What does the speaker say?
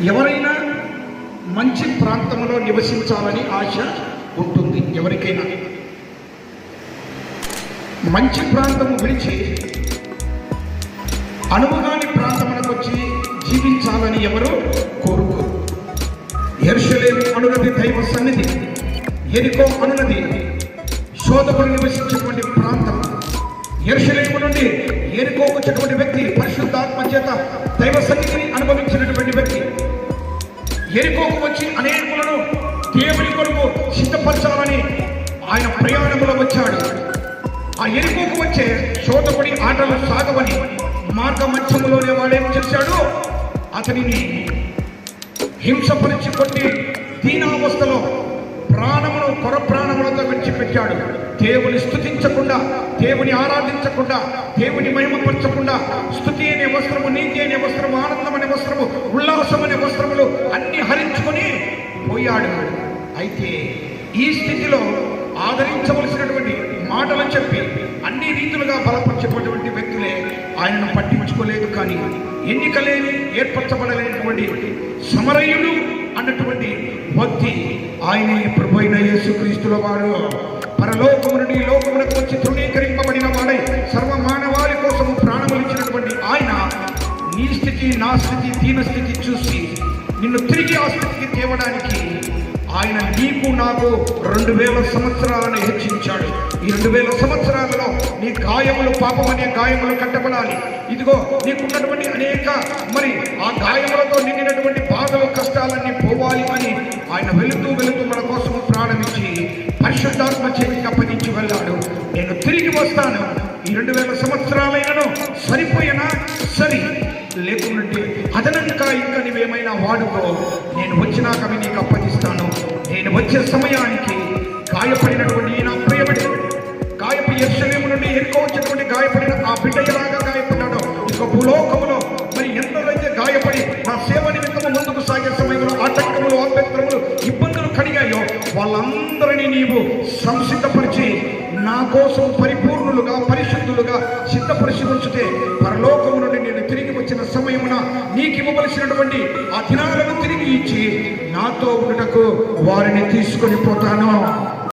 ఎవరైనా మంచి ప్రాంతంలో నివసించాలని ఆశ ఉంటుంది. ఎవరికైనా మంచి ప్రాంతము విడిచి అనువుగాని ప్రాంతమునకు వచ్చి జీవించాలని ఎవరు కోరుకోరు. యెరూషలేము అనునది దైవ సన్నిధి, యెరికో అనునది శోధకులు నివసించేటువంటి ప్రాంతం. యెరూషలేము నుండి యెరికోకు వచ్చినటువంటి వ్యక్తి పరిశుద్ధాత్మ చేత దైవ సన్నిధిని అనుభవించినటువంటి వ్యక్తి. యెరికోకు వచ్చి అనేకులను దేవుని కొరకు సిద్ధపరచాలని ఆయన ప్రయాణంలో వచ్చాడు. ఆ యెరికోకు వచ్చే శోధకుడి ఆటలు సాగవని మార్గ మధ్యములోనే వాడేం చేశాడు, అతనిని హింసపరిచి కొట్టి దీనావస్థలో ప్రాణమును కొర ప్రాణములతో విడిచిపెట్టాడు. దేవుని స్తుతించకుండా, దేవుని ఆరాధించకుండా, దేవుని మహిమపరచకుండా స్తుతి అనే వస్త్రము, నీతి అనే వస్త్రము, ఆనందం అనే వస్త్రము, ఉల్లాసం అనే వస్త్రములు అన్ని హరించుకొని పోయాడు. అయితే ఈ స్థితిలో ఆదరించవలసినటువంటి మాటలు చెప్పి అన్ని రీతులుగా బలపరచేటువంటి వ్యక్తులే ఆయనను పట్టించుకోలేదు. కానీ ఎన్నిక లేని, ఏర్పరచబడలేనటువంటి సమరయుడు అన్నటువంటి వ్యక్తి ఆయనే ప్రభు అయిన యేసుక్రీస్తుల వాడు. పరలోకము నుండి లోకమునకు వచ్చి తృణీకరింపబడిన వాడై సర్వ మానవాళి కోసము ప్రాణములిచ్చినటువంటి ఆయన నీ స్థితి, నా స్థితి, దీన స్థితి చూసి నిన్ను తిరిగి ఆ స్థితికి తేవడానికి ఆయన నీకు నాకు 2000 సంవత్సరాలను హెచ్చించాడు. ఈ 2000 సంవత్సరాలలో నీ గాయములు, పాపమనే గాయములు కట్టబడాలి. ఇదిగో నీకున్నటువంటి అనేక ఆ గాయములతో నిండినటువంటి బాధలు, కష్టాలన్నీ పోవాలి అని ఆయన వెళుతూ మన కోసము ప్రారంభించి పరిశుద్ధాత్మ చేతికి అప్పగించి వెళ్ళాడు. నేను తిరిగి వస్తాను, ఈ 2000 సంవత్సరాలైనను సరిపోయినా సరి, లేకుంటే అదనంగా ఇంకా నీవేమైనా వాడుకో, నేను వచ్చినాక అవి నీకు అప్పగిస్తాను. నేను వచ్చే సమయానికి గాయపడినటువంటి నా ప్రియబడి, గాయపు యెరూషలేము నుండి యెరికో వచ్చినటువంటి గాయపడిన ఆ బిడ్డ ఎలాగా గాయపడ్డాడో, ఇక భూలోకములో ఎందరైతే గాయపడి నా సేవ నిమిత్తము ముందుకు సాగే సమయంలో ఆటంకములు, అభ్యంతరములు, ఇబ్బందులు కలిగాయో వాళ్ళందరినీ నీవు సంసిద్ధపరిచి నా కోసం పరిపూర్ణులుగా, పరిశుద్ధులుగా సిద్ధపరిచి ఉంచితే పరలోకము నుండి నేను తిరిగి వచ్చిన సమయమున నీకు ఇవ్వవలసినటువంటి ఆ దినాలను తిరిగి ఇచ్చి నాతో ఉన్నటకు వారిని తీసుకొని పోతాను.